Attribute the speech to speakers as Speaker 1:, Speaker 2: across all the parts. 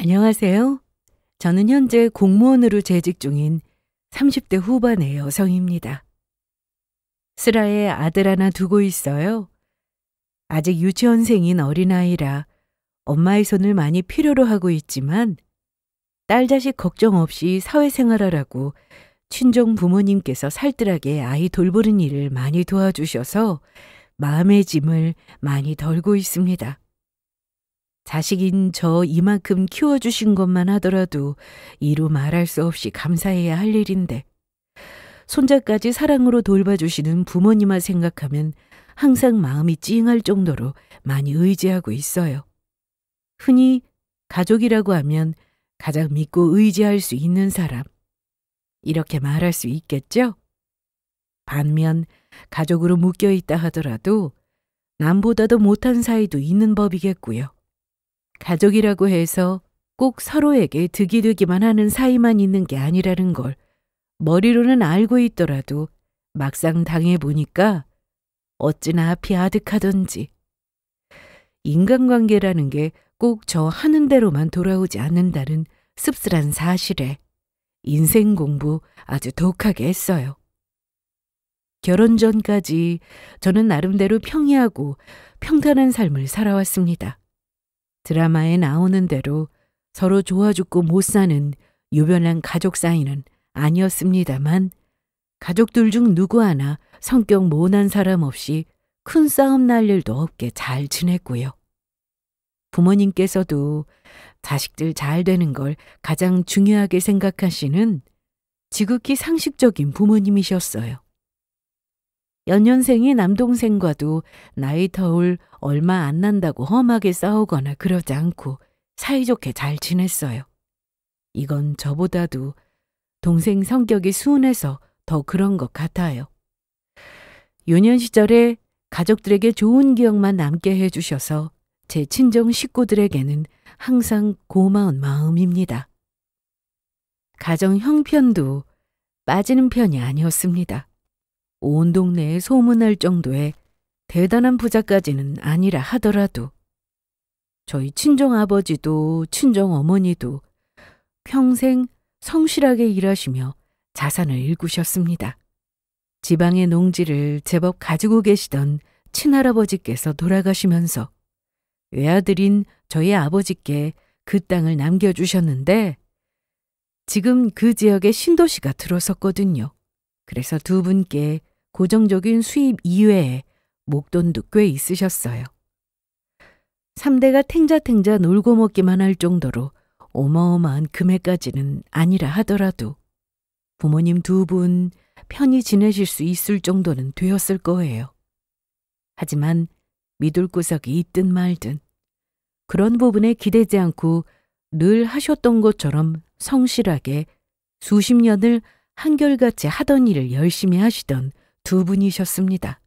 Speaker 1: 안녕하세요. 저는 현재 공무원으로 재직 중인 30대 후반의 여성입니다. 슬하에 아들 하나 두고 있어요. 아직 유치원생인 어린아이라 엄마의 손을 많이 필요로 하고 있지만 딸 자식 걱정 없이 사회생활하라고 친정 부모님께서 살뜰하게 아이 돌보는 일을 많이 도와주셔서 마음의 짐을 많이 덜고 있습니다. 자식인 저 이만큼 키워주신 것만 하더라도 이루 말할 수 없이 감사해야 할 일인데 손자까지 사랑으로 돌봐주시는 부모님을 생각하면 항상 마음이 찡할 정도로 많이 의지하고 있어요. 흔히 가족이라고 하면 가장 믿고 의지할 수 있는 사람, 이렇게 말할 수 있겠죠? 반면 가족으로 묶여있다 하더라도 남보다도 못한 사이도 있는 법이겠고요. 가족이라고 해서 꼭 서로에게 득이 되기만 하는 사이만 있는 게 아니라는 걸 머리로는 알고 있더라도 막상 당해보니까 어찌나 앞이 아득하던지. 인간관계라는 게 꼭 저 하는 대로만 돌아오지 않는다는 씁쓸한 사실에 인생 공부 아주 독하게 했어요. 결혼 전까지 저는 나름대로 평이하고 평탄한 삶을 살아왔습니다. 드라마에 나오는 대로 서로 좋아 죽고 못 사는 유별난 가족 사이는 아니었습니다만 가족들 중 누구 하나 성격 모난 사람 없이 큰 싸움 날 일도 없게 잘 지냈고요. 부모님께서도 자식들 잘 되는 걸 가장 중요하게 생각하시는 지극히 상식적인 부모님이셨어요. 연년생이 남동생과도 나이 터울 얼마 안 난다고 험하게 싸우거나 그러지 않고 사이좋게 잘 지냈어요. 이건 저보다도 동생 성격이 순해서 더 그런 것 같아요. 유년 시절에 가족들에게 좋은 기억만 남게 해주셔서 제 친정 식구들에게는 항상 고마운 마음입니다. 가정 형편도 빠지는 편이 아니었습니다. 온 동네에 소문날 정도의 대단한 부자까지는 아니라 하더라도 저희 친정아버지도 친정어머니도 평생 성실하게 일하시며 자산을 일구셨습니다. 지방의 농지를 제법 가지고 계시던 친할아버지께서 돌아가시면서 외아들인 저희 아버지께 그 땅을 남겨주셨는데 지금 그 지역에 신도시가 들어섰거든요. 그래서 두 분께 고정적인 수입 이외에 목돈도 꽤 있으셨어요. 3대가 탱자탱자 놀고 먹기만 할 정도로 어마어마한 금액까지는 아니라 하더라도 부모님 두 분 편히 지내실 수 있을 정도는 되었을 거예요. 하지만 믿을 구석이 있든 말든 그런 부분에 기대지 않고 늘 하셨던 것처럼 성실하게 수십 년을 한결같이 하던 일을 열심히 하시던 두 분이셨습니다.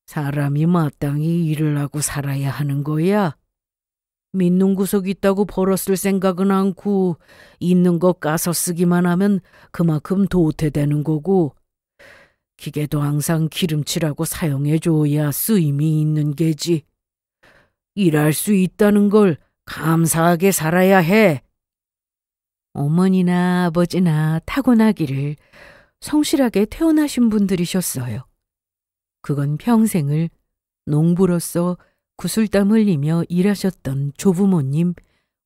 Speaker 1: 사람이 마땅히 일을 하고 살아야 하는 거야. 믿는 구석 있다고 벌었을 생각은 않고 있는 거 까서 쓰기만 하면 그만큼 도태되는 거고 기계도 항상 기름칠하고 사용해줘야 쓰임이 있는 게지. 일할 수 있다는 걸 감사하게 살아야 해. 어머니나 아버지나 타고나기를 성실하게 태어나신 분들이셨어요. 그건 평생을 농부로서 구슬땀 흘리며 일하셨던 조부모님,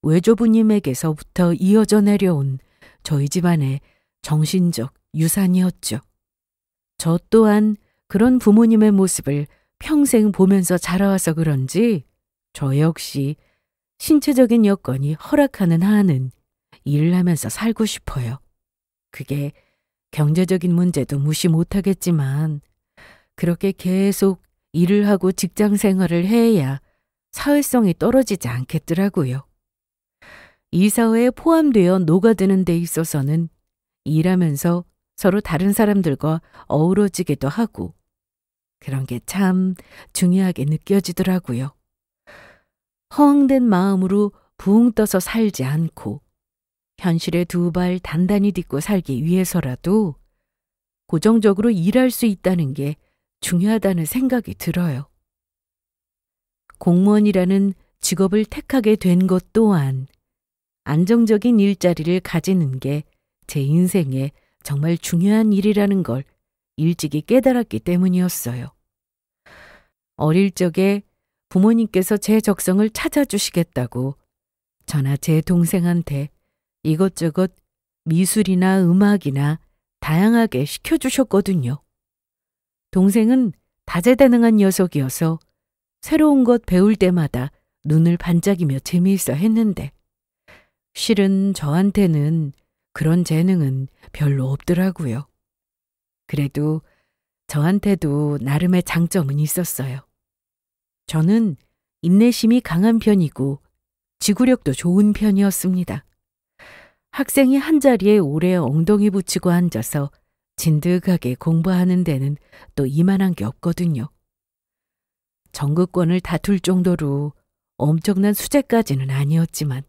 Speaker 1: 외조부님에게서부터 이어져 내려온 저희 집안의 정신적 유산이었죠. 저 또한 그런 부모님의 모습을 평생 보면서 자라와서 그런지 저 역시 신체적인 여건이 허락하는 한은 일을 하면서 살고 싶어요. 그게 경제적인 문제도 무시 못하겠지만 그렇게 계속 일을 하고 직장 생활을 해야 사회성이 떨어지지 않겠더라고요. 이 사회에 포함되어 녹아드는 데 있어서는 일하면서 서로 다른 사람들과 어우러지기도 하고 그런 게 참 중요하게 느껴지더라고요. 허황된 마음으로 붕 떠서 살지 않고 현실에 두 발 단단히 딛고 살기 위해서라도 고정적으로 일할 수 있다는 게 중요하다는 생각이 들어요. 공무원이라는 직업을 택하게 된 것 또한 안정적인 일자리를 가지는 게 제 인생에 정말 중요한 일이라는 걸 일찍이 깨달았기 때문이었어요. 어릴 적에 부모님께서 제 적성을 찾아주시겠다고 저나 제 동생한테 이것저것 미술이나 음악이나 다양하게 시켜주셨거든요. 동생은 다재다능한 녀석이어서 새로운 것 배울 때마다 눈을 반짝이며 재미있어 했는데 실은 저한테는 그런 재능은 별로 없더라고요. 그래도 저한테도 나름의 장점은 있었어요. 저는 인내심이 강한 편이고 지구력도 좋은 편이었습니다. 학생이 한자리에 오래 엉덩이 붙이고 앉아서 진득하게 공부하는 데는 또 이만한 게 없거든요. 전국권을 다툴 정도로 엄청난 수재까지는 아니었지만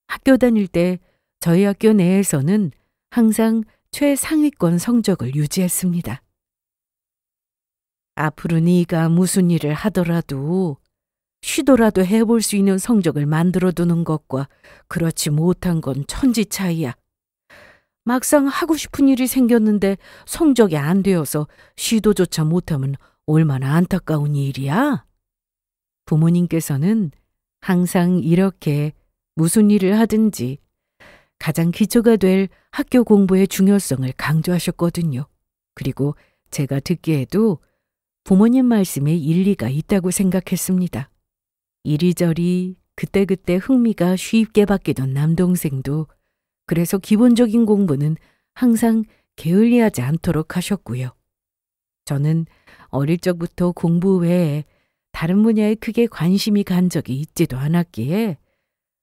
Speaker 1: 학교 다닐 때 저희 학교 내에서는 항상 최상위권 성적을 유지했습니다. 앞으로 네가 무슨 일을 하더라도 쉬더라도 해볼 수 있는 성적을 만들어두는 것과 그렇지 못한 건 천지 차이야. 막상 하고 싶은 일이 생겼는데 성적이 안 되어서 시도조차 못하면 얼마나 안타까운 일이야. 부모님께서는 항상 이렇게 무슨 일을 하든지 가장 기초가 될 학교 공부의 중요성을 강조하셨거든요. 그리고 제가 듣기에도 부모님 말씀에 일리가 있다고 생각했습니다. 이리저리 그때그때 흥미가 쉽게 바뀌던 남동생도 그래서 기본적인 공부는 항상 게을리하지 않도록 하셨고요. 저는 어릴 적부터 공부 외에 다른 분야에 크게 관심이 간 적이 있지도 않았기에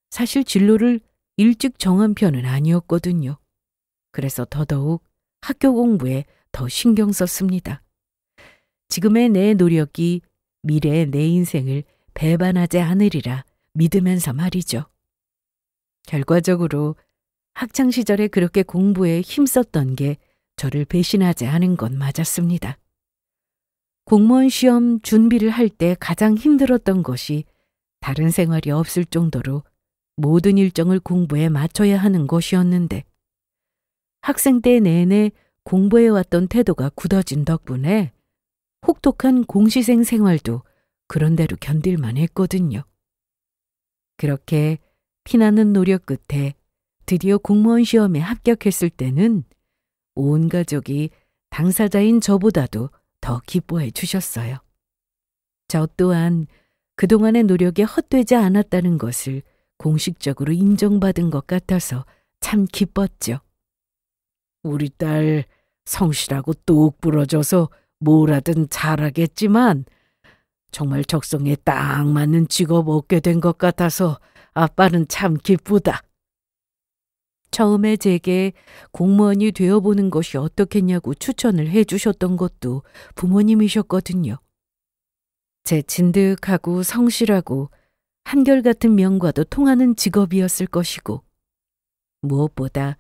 Speaker 1: 사실 진로를 일찍 정한 편은 아니었거든요. 그래서 더더욱 학교 공부에 더 신경 썼습니다. 지금의 내 노력이 미래의 내 인생을 배반하지 않으리라 믿으면서 말이죠. 결과적으로 학창시절에 그렇게 공부에 힘썼던 게 저를 배신하지 않은 건 맞았습니다. 공무원 시험 준비를 할 때 가장 힘들었던 것이 다른 생활이 없을 정도로 모든 일정을 공부에 맞춰야 하는 것이었는데 학생 때 내내 공부해왔던 태도가 굳어진 덕분에 혹독한 공시생 생활도 그런대로 견딜만 했거든요. 그렇게 피나는 노력 끝에 드디어 공무원 시험에 합격했을 때는 온 가족이 당사자인 저보다도 더 기뻐해 주셨어요. 저 또한 그동안의 노력이 헛되지 않았다는 것을 공식적으로 인정받은 것 같아서 참 기뻤죠. 우리 딸 성실하고 똑 부러져서 뭘 하든 잘하겠지만 정말 적성에 딱 맞는 직업 얻게 된 것 같아서 아빠는 참 기쁘다. 처음에 제게 공무원이 되어보는 것이 어떻겠냐고 추천을 해주셨던 것도 부모님이셨거든요. 제 진득하고 성실하고 한결같은 명과도 통하는 직업이었을 것이고 무엇보다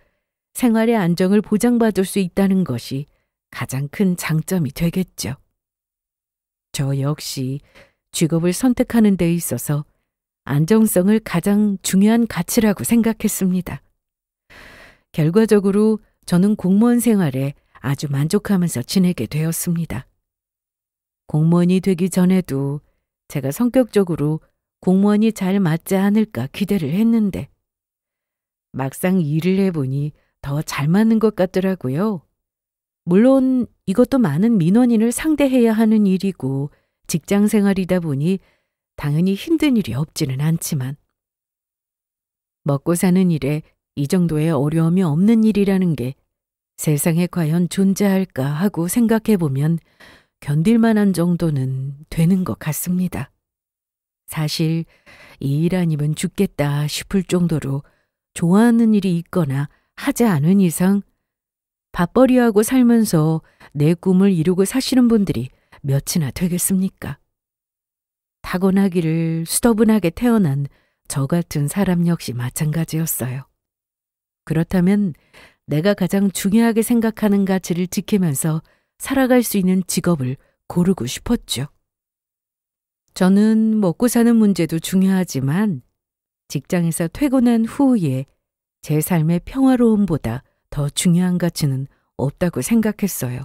Speaker 1: 생활의 안정을 보장받을 수 있다는 것이 가장 큰 장점이 되겠죠. 저 역시 직업을 선택하는 데 있어서 안정성을 가장 중요한 가치라고 생각했습니다. 결과적으로 저는 공무원 생활에 아주 만족하면서 지내게 되었습니다. 공무원이 되기 전에도 제가 성격적으로 공무원이 잘 맞지 않을까 기대를 했는데 막상 일을 해보니 더 잘 맞는 것 같더라고요. 물론 이것도 많은 민원인을 상대해야 하는 일이고 직장 생활이다 보니 당연히 힘든 일이 없지는 않지만 먹고 사는 일에 이 정도의 어려움이 없는 일이라는 게 세상에 과연 존재할까 하고 생각해보면 견딜 만한 정도는 되는 것 같습니다. 사실 이 일 아니면 죽겠다 싶을 정도로 좋아하는 일이 있거나 하지 않은 이상 밥벌이하고 살면서 내 꿈을 이루고 사시는 분들이 몇이나 되겠습니까? 타고나기를 수더분하게 태어난 저 같은 사람 역시 마찬가지였어요. 그렇다면 내가 가장 중요하게 생각하는 가치를 지키면서 살아갈 수 있는 직업을 고르고 싶었죠. 저는 먹고 사는 문제도 중요하지만 직장에서 퇴근한 후에 제 삶의 평화로움보다 더 중요한 가치는 없다고 생각했어요.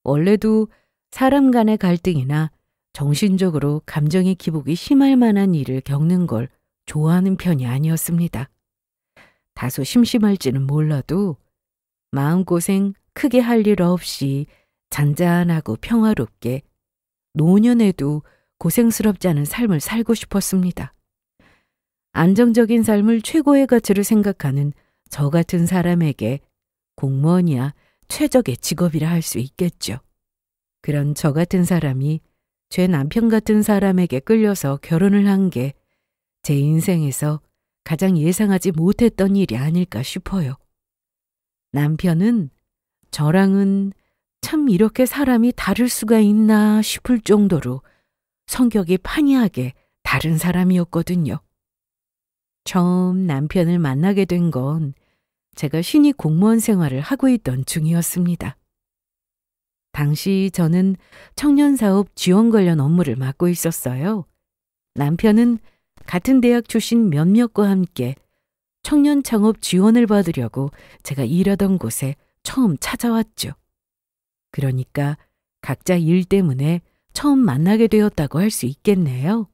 Speaker 1: 원래도 사람 간의 갈등이나 정신적으로 감정의 기복이 심할 만한 일을 겪는 걸 좋아하는 편이 아니었습니다. 다소 심심할지는 몰라도 마음고생 크게 할 일 없이 잔잔하고 평화롭게 노년에도 고생스럽지 않은 삶을 살고 싶었습니다. 안정적인 삶을 최고의 가치로 생각하는 저 같은 사람에게 공무원이야 최적의 직업이라 할 수 있겠죠. 그런 저 같은 사람이 제 남편 같은 사람에게 끌려서 결혼을 한 게 제 인생에서 가장 예상하지 못했던 일이 아닐까 싶어요. 남편은 저랑은 참 이렇게 사람이 다를 수가 있나 싶을 정도로 성격이 판이하게 다른 사람이었거든요. 처음 남편을 만나게 된 건 제가 신입 공무원 생활을 하고 있던 중이었습니다. 당시 저는 청년사업 지원 관련 업무를 맡고 있었어요. 남편은 같은 대학 출신 몇몇과 함께 청년 창업 지원을 받으려고 제가 일하던 곳에 처음 찾아왔죠. 그러니까 각자 일 때문에 처음 만나게 되었다고 할 수 있겠네요.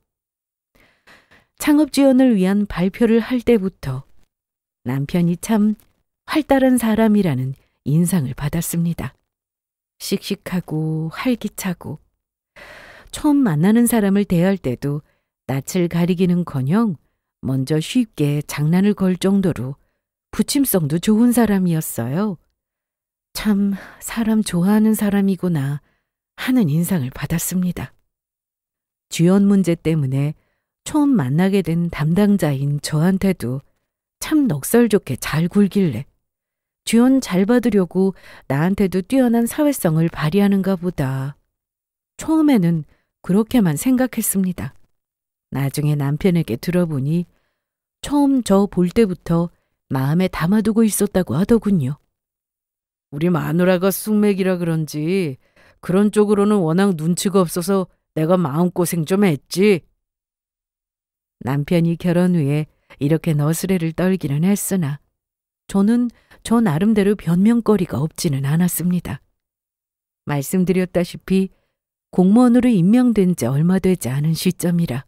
Speaker 1: 창업 지원을 위한 발표를 할 때부터 남편이 참 활달한 사람이라는 인상을 받았습니다. 씩씩하고 활기차고 처음 만나는 사람을 대할 때도 낯을 가리기는커녕 먼저 쉽게 장난을 걸 정도로 부침성도 좋은 사람이었어요. 참 사람 좋아하는 사람이구나 하는 인상을 받았습니다. 지원 문제 때문에 처음 만나게 된 담당자인 저한테도 참 넉살 좋게 잘 굴길래 지원 잘 받으려고 나한테도 뛰어난 사회성을 발휘하는가 보다. 처음에는 그렇게만 생각했습니다. 나중에 남편에게 들어보니 처음 저 볼 때부터 마음에 담아두고 있었다고 하더군요. 우리 마누라가 쑥맥이라 그런지 그런 쪽으로는 워낙 눈치가 없어서 내가 마음고생 좀 했지. 남편이 결혼 후에 이렇게 너스레를 떨기는 했으나 저는 저 나름대로 변명거리가 없지는 않았습니다. 말씀드렸다시피 공무원으로 임명된 지 얼마 되지 않은 시점이라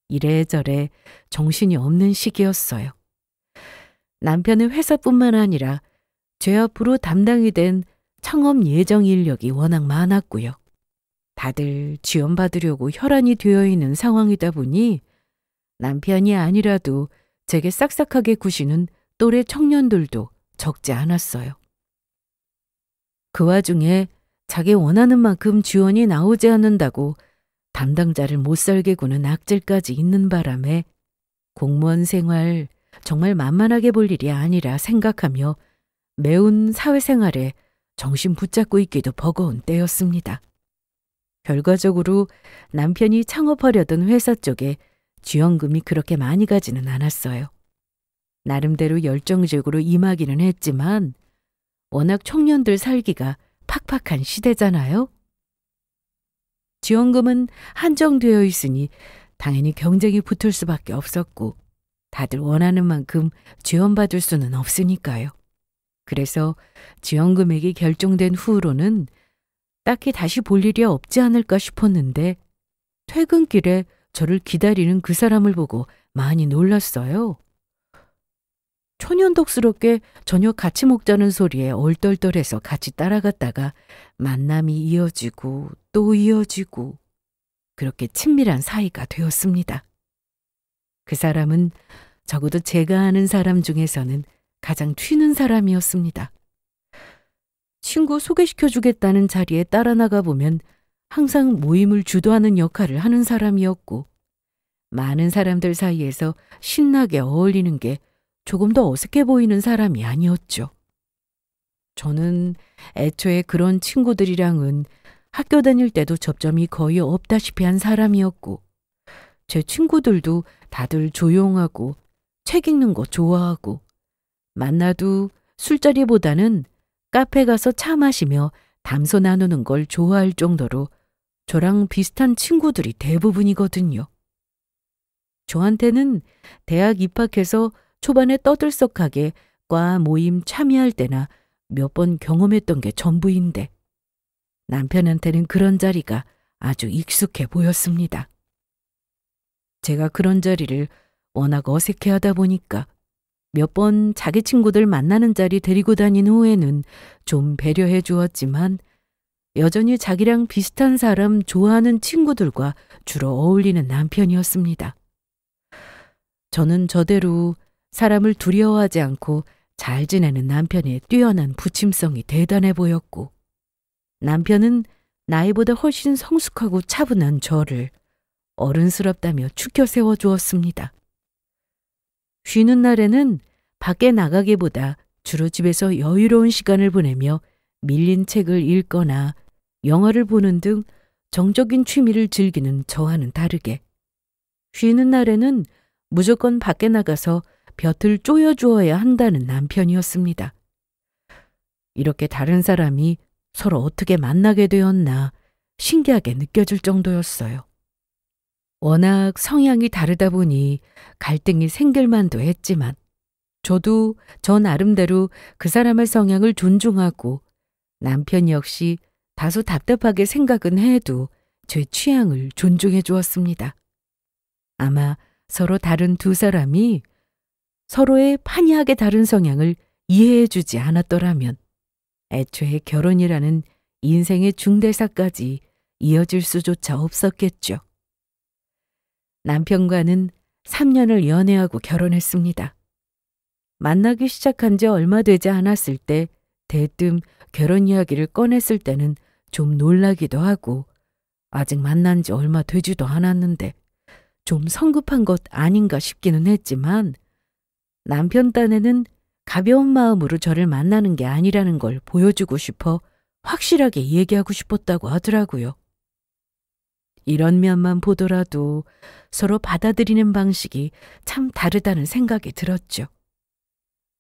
Speaker 1: 이래저래 정신이 없는 시기였어요. 남편은 회사뿐만 아니라 제 앞으로 담당이 된 창업 예정 인력이 워낙 많았고요. 다들 지원받으려고 혈안이 되어 있는 상황이다 보니 남편이 아니라도 제게 싹싹하게 구시는 또래 청년들도 적지 않았어요. 그 와중에 자기 원하는 만큼 지원이 나오지 않는다고 담당자를 못 살게 구는 악질까지 있는 바람에 공무원 생활 정말 만만하게 볼 일이 아니라 생각하며 매운 사회생활에 정신 붙잡고 있기도 버거운 때였습니다. 결과적으로 남편이 창업하려던 회사 쪽에 지원금이 그렇게 많이 가지는 않았어요. 나름대로 열정적으로 임하기는 했지만 워낙 청년들 살기가 팍팍한 시대잖아요. 지원금은 한정되어 있으니 당연히 경쟁이 붙을 수밖에 없었고 다들 원하는 만큼 지원받을 수는 없으니까요. 그래서 지원 금액이 결정된 후로는 딱히 다시 볼 일이 없지 않을까 싶었는데 퇴근길에 저를 기다리는 그 사람을 보고 많이 놀랐어요. 초년덕스럽게 저녁 같이 먹자는 소리에 얼떨떨해서 같이 따라갔다가 만남이 이어지고 또 이어지고 그렇게 친밀한 사이가 되었습니다. 그 사람은 적어도 제가 아는 사람 중에서는 가장 튀는 사람이었습니다. 친구 소개시켜주겠다는 자리에 따라 나가 보면 항상 모임을 주도하는 역할을 하는 사람이었고 많은 사람들 사이에서 신나게 어울리는 게 조금 더 어색해 보이는 사람이 아니었죠. 저는 애초에 그런 친구들이랑은 학교 다닐 때도 접점이 거의 없다시피 한 사람이었고 제 친구들도 다들 조용하고 책 읽는 거 좋아하고 만나도 술자리보다는 카페 가서 차 마시며 담소 나누는 걸 좋아할 정도로 저랑 비슷한 친구들이 대부분이거든요. 저한테는 대학 입학해서 초반에 떠들썩하게 과 모임 참여할 때나 몇 번 경험했던 게 전부인데 남편한테는 그런 자리가 아주 익숙해 보였습니다. 제가 그런 자리를 워낙 어색해하다 보니까 몇 번 자기 친구들 만나는 자리 데리고 다닌 후에는 좀 배려해 주었지만 여전히 자기랑 비슷한 사람 좋아하는 친구들과 주로 어울리는 남편이었습니다. 저는 저대로 사람을 두려워하지 않고 잘 지내는 남편의 뛰어난 부침성이 대단해 보였고 남편은 나이보다 훨씬 성숙하고 차분한 저를 어른스럽다며 추켜 세워주었습니다. 쉬는 날에는 밖에 나가기보다 주로 집에서 여유로운 시간을 보내며 밀린 책을 읽거나 영화를 보는 등 정적인 취미를 즐기는 저와는 다르게 쉬는 날에는 무조건 밖에 나가서 볕을 쪼여주어야 한다는 남편이었습니다. 이렇게 다른 사람이 서로 어떻게 만나게 되었나 신기하게 느껴질 정도였어요. 워낙 성향이 다르다 보니 갈등이 생길 만도 했지만 저도 저 나름대로 그 사람의 성향을 존중하고 남편 역시 다소 답답하게 생각은 해도 제 취향을 존중해 주었습니다. 아마 서로 다른 두 사람이 서로의 판이하게 다른 성향을 이해해 주지 않았더라면 애초에 결혼이라는 인생의 중대사까지 이어질 수조차 없었겠죠. 남편과는 3년을 연애하고 결혼했습니다. 만나기 시작한 지 얼마 되지 않았을 때 대뜸 결혼 이야기를 꺼냈을 때는 좀 놀라기도 하고 아직 만난 지 얼마 되지도 않았는데 좀 성급한 것 아닌가 싶기는 했지만 남편 딴에는 가벼운 마음으로 저를 만나는 게 아니라는 걸 보여주고 싶어 확실하게 얘기하고 싶었다고 하더라고요. 이런 면만 보더라도 서로 받아들이는 방식이 참 다르다는 생각이 들었죠.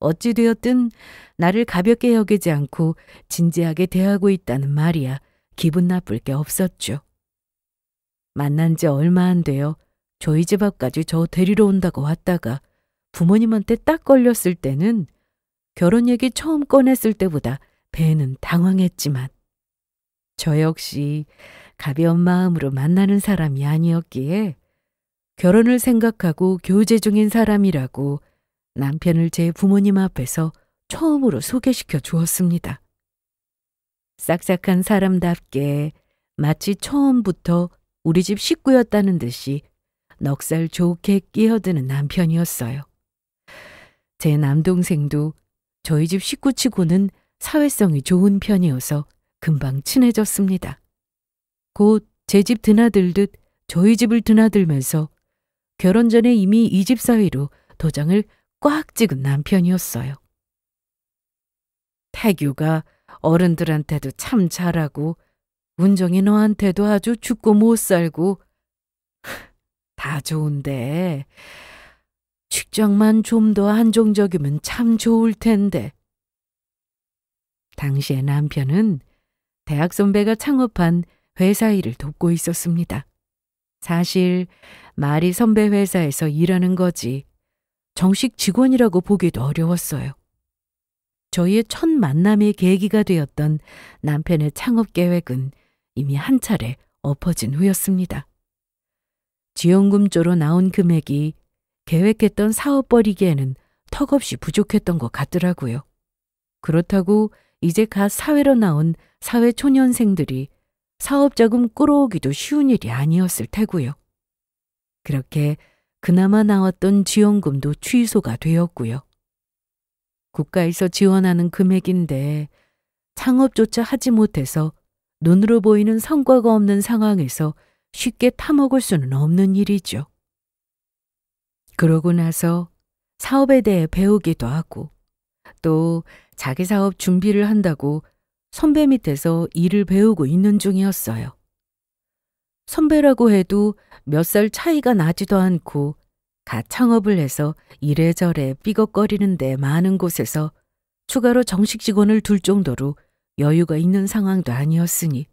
Speaker 1: 어찌되었든 나를 가볍게 여기지 않고 진지하게 대하고 있다는 말이야 기분 나쁠 게 없었죠. 만난 지 얼마 안 되어 저희 집 앞까지 저 데리러 온다고 왔다가 부모님한테 딱 걸렸을 때는 결혼 얘기 처음 꺼냈을 때보다 배는 당황했지만 저 역시 가벼운 마음으로 만나는 사람이 아니었기에 결혼을 생각하고 교제 중인 사람이라고 남편을 제 부모님 앞에서 처음으로 소개시켜 주었습니다. 싹싹한 사람답게 마치 처음부터 우리 집 식구였다는 듯이 넉살 좋게 끼어드는 남편이었어요. 제 남동생도 저희 집 식구치고는 사회성이 좋은 편이어서 금방 친해졌습니다. 곧 제 집 드나들듯 저희 집을 드나들면서 결혼 전에 이미 이 집 사위로 도장을 꽉 찍은 남편이었어요. 태규가 어른들한테도 참 잘하고 운정이 너한테도 아주 죽고 못 살고 다 좋은데 직장만 좀 더 안정적이면 참 좋을 텐데. 당시에 남편은 대학 선배가 창업한 회사 일을 돕고 있었습니다. 사실 말이 선배 회사에서 일하는 거지 정식 직원이라고 보기도 어려웠어요. 저희의 첫 만남의 계기가 되었던 남편의 창업 계획은 이미 한 차례 엎어진 후였습니다. 지원금 쪽으로 나온 금액이 계획했던 사업 벌이기에는 턱없이 부족했던 것 같더라고요. 그렇다고 이제 갓 사회로 나온 사회 초년생들이 사업자금 끌어오기도 쉬운 일이 아니었을 테고요. 그렇게 그나마 나왔던 지원금도 취소가 되었고요. 국가에서 지원하는 금액인데 창업조차 하지 못해서 눈으로 보이는 성과가 없는 상황에서 쉽게 타먹을 수는 없는 일이죠. 그러고 나서 사업에 대해 배우기도 하고 또 자기 사업 준비를 한다고 선배 밑에서 일을 배우고 있는 중이었어요. 선배라고 해도 몇 살 차이가 나지도 않고 갓 창업을 해서 이래저래 삐걱거리는데 많은 곳에서 추가로 정식 직원을 둘 정도로 여유가 있는 상황도 아니었으니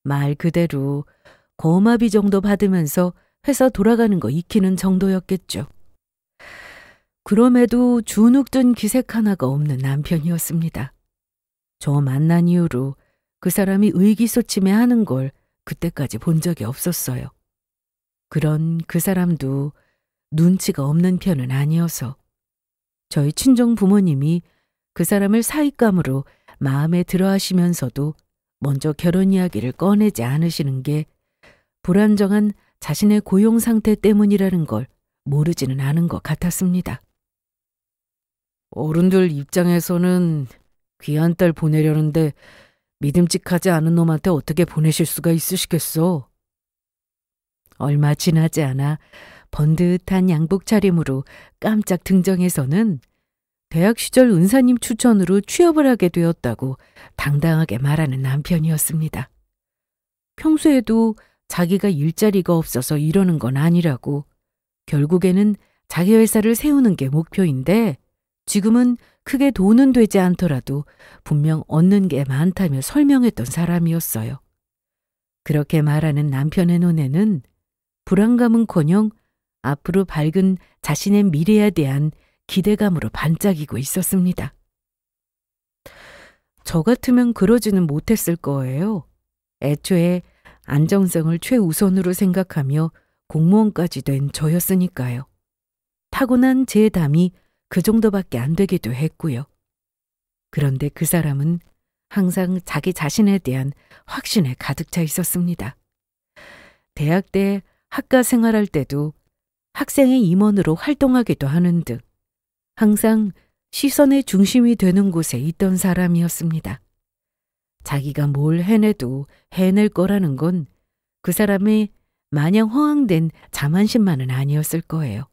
Speaker 1: 말 그대로 거마비 정도 받으면서 회사 돌아가는 거 익히는 정도였겠죠. 그럼에도 주눅든 기색 하나가 없는 남편이었습니다. 저 만난 이후로 그 사람이 의기소침해하는 걸 그때까지 본 적이 없었어요. 그런 그 사람도 눈치가 없는 편은 아니어서 저희 친정 부모님이 그 사람을 사윗감으로 마음에 들어 하시면서도 먼저 결혼 이야기를 꺼내지 않으시는 게 불안정한 자신의 고용 상태 때문이라는 걸 모르지는 않은 것 같았습니다. 어른들 입장에서는 귀한 딸 보내려는데 믿음직하지 않은 놈한테 어떻게 보내실 수가 있으시겠어? 얼마 지나지 않아 번듯한 양복 차림으로 깜짝 등정해서는 대학 시절 은사님 추천으로 취업을 하게 되었다고 당당하게 말하는 남편이었습니다. 평소에도 자기가 일자리가 없어서 이러는 건 아니라고, 결국에는 자기 회사를 세우는 게 목표인데 지금은 크게 돈은 되지 않더라도 분명 얻는 게 많다며 설명했던 사람이었어요. 그렇게 말하는 남편의 눈에는 불안감은커녕 앞으로 밝은 자신의 미래에 대한 기대감으로 반짝이고 있었습니다. 저 같으면 그러지는 못했을 거예요. 애초에 안정성을 최우선으로 생각하며 공무원까지 된 저였으니까요. 타고난 제 담이 그 정도밖에 안 되기도 했고요. 그런데 그 사람은 항상 자기 자신에 대한 확신에 가득 차 있었습니다. 대학 때 학과 생활할 때도 학생의 임원으로 활동하기도 하는 등 항상 시선의 중심이 되는 곳에 있던 사람이었습니다. 자기가 뭘 해내도 해낼 거라는 건 그 사람의 마냥 허황된 자만심만은 아니었을 거예요.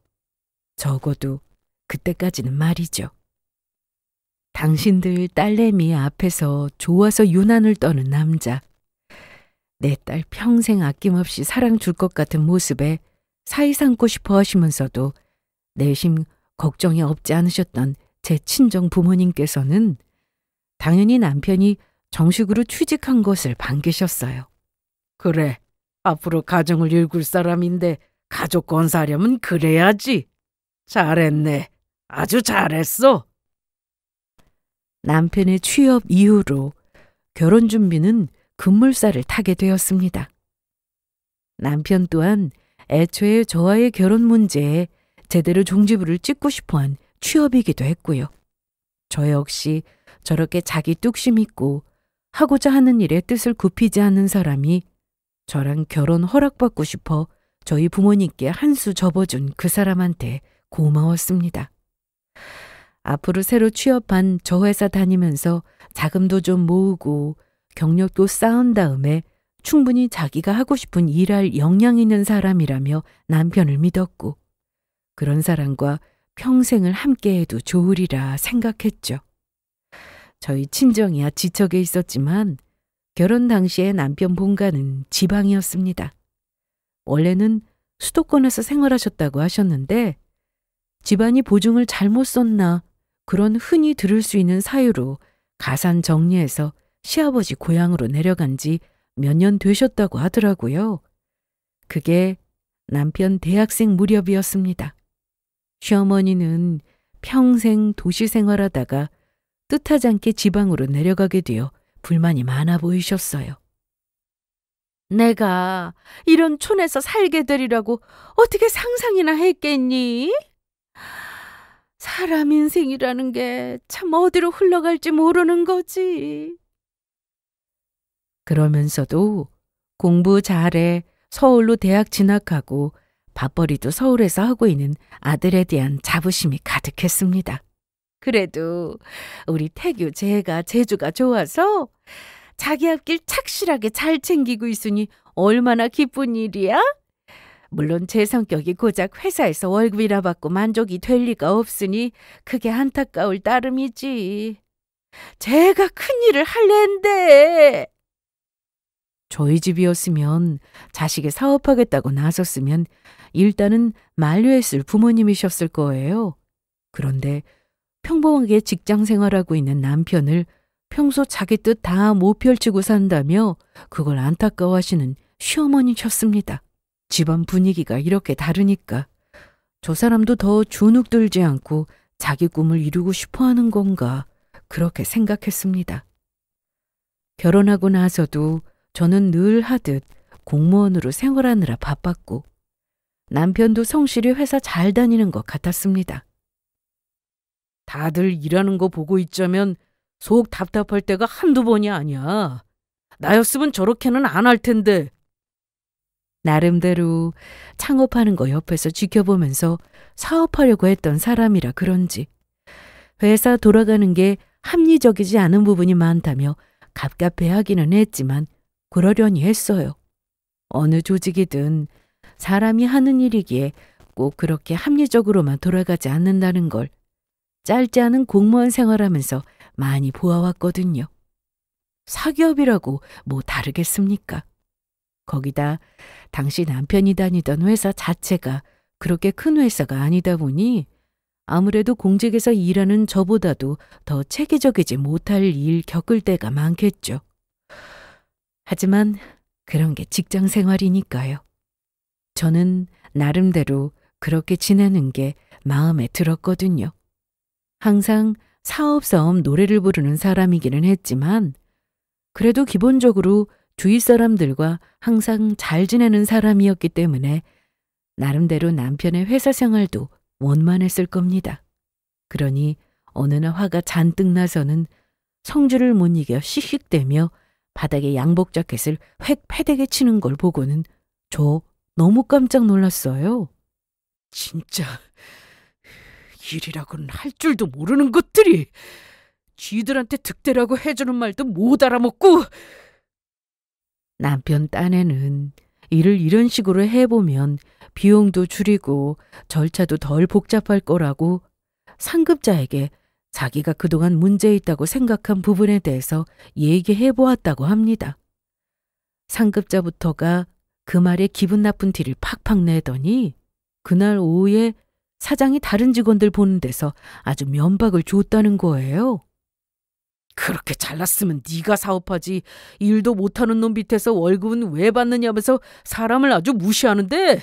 Speaker 1: 적어도 그때까지는 말이죠. 당신들 딸내미 앞에서 좋아서 유난을 떠는 남자, 내 딸 평생 아낌없이 사랑 줄 것 같은 모습에 사이 삼고 싶어 하시면서도 내심 걱정이 없지 않으셨던 제 친정 부모님께서는 당연히 남편이 정식으로 취직한 것을 반기셨어요. 그래, 앞으로 가정을 일굴 사람인데 가족 건사하려면 그래야지. 잘했네. 아주 잘했어. 남편의 취업 이후로 결혼 준비는 급물살을 타게 되었습니다. 남편 또한 애초에 저와의 결혼 문제에 제대로 종지부를 찍고 싶어한 취업이기도 했고요. 저 역시 저렇게 자기 뚝심 있고 하고자 하는 일에 뜻을 굽히지 않는 사람이 저랑 결혼 허락받고 싶어 저희 부모님께 한 수 접어준 그 사람한테 고마웠습니다. 앞으로 새로 취업한 저 회사 다니면서 자금도 좀 모으고 경력도 쌓은 다음에 충분히 자기가 하고 싶은 일할 역량 있는 사람이라며 남편을 믿었고, 그런 사람과 평생을 함께해도 좋으리라 생각했죠. 저희 친정이야 지척에 있었지만 결혼 당시에 남편 본가는 지방이었습니다. 원래는 수도권에서 생활하셨다고 하셨는데 집안이 보증을 잘못 썼나 그런 흔히 들을 수 있는 사유로 가산 정리해서 시아버지 고향으로 내려간 지 몇 년 되셨다고 하더라고요. 그게 남편 대학생 무렵이었습니다. 시어머니는 평생 도시 생활하다가 뜻하지 않게 지방으로 내려가게 되어 불만이 많아 보이셨어요. 내가 이런 촌에서 살게 되리라고 어떻게 상상이나 했겠니? 사람 인생이라는 게 참 어디로 흘러갈지 모르는 거지. 그러면서도 공부 잘해 서울로 대학 진학하고 밥벌이도 서울에서 하고 있는 아들에 대한 자부심이 가득했습니다. 그래도 우리 태규 쟤가 재주가 좋아서 자기 앞길 착실하게 잘 챙기고 있으니 얼마나 기쁜 일이야? 물론 제 성격이 고작 회사에서 월급이나 받고 만족이 될 리가 없으니 그게 안타까울 따름이지. 쟤가 큰일을 할랜데. 저희 집이었으면 자식이 사업하겠다고 나섰으면 일단은 만류했을 부모님이셨을 거예요. 그런데 평범하게 직장 생활하고 있는 남편을 평소 자기 뜻 다 못 펼치고 산다며 그걸 안타까워하시는 시어머니셨습니다. 집안 분위기가 이렇게 다르니까 저 사람도 더 주눅 들지 않고 자기 꿈을 이루고 싶어 하는 건가 그렇게 생각했습니다. 결혼하고 나서도 저는 늘 하듯 공무원으로 생활하느라 바빴고 남편도 성실히 회사 잘 다니는 것 같았습니다. 다들 일하는 거 보고 있자면 속 답답할 때가 한두 번이 아니야. 나였으면 저렇게는 안 할 텐데. 나름대로 창업하는 거 옆에서 지켜보면서 사업하려고 했던 사람이라 그런지 회사 돌아가는 게 합리적이지 않은 부분이 많다며 갑갑해하기는 했지만 그러려니 했어요. 어느 조직이든 사람이 하는 일이기에 꼭 그렇게 합리적으로만 돌아가지 않는다는 걸 짧지 않은 공무원 생활하면서 많이 보아왔거든요. 사기업이라고 뭐 다르겠습니까? 거기다 당시 남편이 다니던 회사 자체가 그렇게 큰 회사가 아니다 보니 아무래도 공직에서 일하는 저보다도 더 체계적이지 못할 일 겪을 때가 많겠죠. 하지만 그런 게 직장 생활이니까요. 저는 나름대로 그렇게 지내는 게 마음에 들었거든요. 항상 사업싸움 노래를 부르는 사람이기는 했지만 그래도 기본적으로 주위 사람들과 항상 잘 지내는 사람이었기 때문에 나름대로 남편의 회사 생활도 원만했을 겁니다. 그러니 어느 날 화가 잔뜩 나서는 성질을 못 이겨 씩씩대며 바닥에 양복 자켓을 획 패대게 치는 걸 보고는 저 너무 깜짝 놀랐어요. 진짜 일이라고는 할 줄도 모르는 것들이 쥐들한테 득대라고 해주는 말도 못 알아먹고. 남편 딴에는 일을 이런 식으로 해보면 비용도 줄이고 절차도 덜 복잡할 거라고 상급자에게 자기가 그동안 문제 있다고 생각한 부분에 대해서 얘기해 보았다고 합니다. 상급자부터가 그 말에 기분 나쁜 티를 팍팍 내더니 그날 오후에 사장이 다른 직원들 보는 데서 아주 면박을 줬다는 거예요. 그렇게 잘났으면 네가 사업하지 일도 못하는 놈 밑에서 월급은 왜 받느냐면서 사람을 아주 무시하는데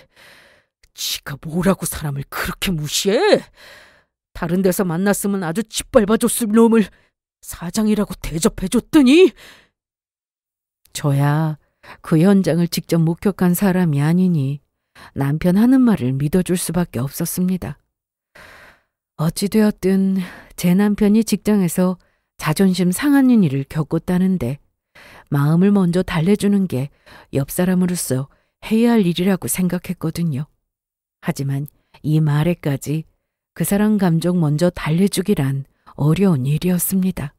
Speaker 1: 지가 뭐라고 사람을 그렇게 무시해? 다른 데서 만났으면 아주 짓밟아줬을 놈을 사장이라고 대접해줬더니. 저야 그 현장을 직접 목격한 사람이 아니니 남편 하는 말을 믿어줄 수밖에 없었습니다. 어찌되었든 제 남편이 직장에서 자존심 상하는 일을 겪었다는데 마음을 먼저 달래주는 게 옆 사람으로서 해야 할 일이라고 생각했거든요. 하지만 이 말에까지 그 사람 감정 먼저 달래주기란 어려운 일이었습니다.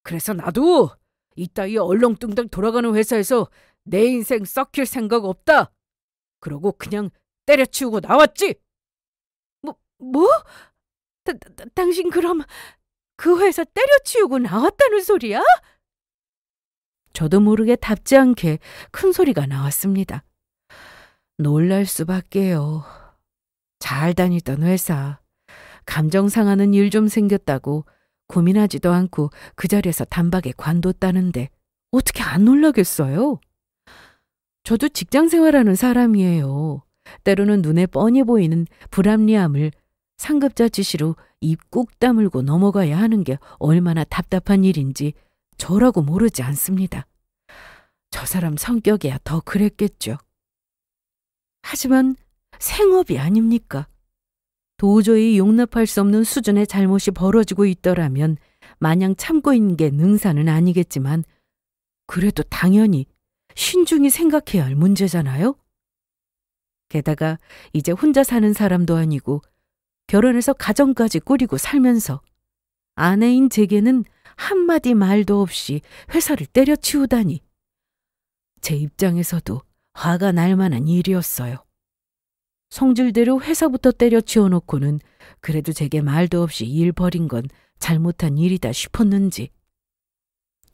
Speaker 1: 그래서 나도 이따위 얼렁뚱땅 돌아가는 회사에서 내 인생 썩힐 생각 없다. 그러고 그냥 때려치우고 나왔지. 뭐? 당신 그럼 그 회사 때려치우고 나왔다는 소리야? 저도 모르게 답지 않게 큰 소리가 나왔습니다. 놀랄 수밖에요. 잘 다니던 회사, 감정 상하는 일 좀 생겼다고 고민하지도 않고 그 자리에서 단박에 관뒀다는데 어떻게 안 놀라겠어요? 저도 직장 생활하는 사람이에요. 때로는 눈에 뻔히 보이는 불합리함을 상급자 지시로 입 꾹 다물고 넘어가야 하는 게 얼마나 답답한 일인지 저라고 모르지 않습니다. 저 사람 성격이야 더 그랬겠죠. 하지만 생업이 아닙니까? 도저히 용납할 수 없는 수준의 잘못이 벌어지고 있더라면 마냥 참고 있는 게 능사는 아니겠지만 그래도 당연히 신중히 생각해야 할 문제잖아요. 게다가 이제 혼자 사는 사람도 아니고 결혼해서 가정까지 꾸리고 살면서 아내인 제게는 한마디 말도 없이 회사를 때려치우다니. 제 입장에서도 화가 날 만한 일이었어요. 성질대로 회사부터 때려치워 놓고는 그래도 제게 말도 없이 일 벌인 건 잘못한 일이다 싶었는지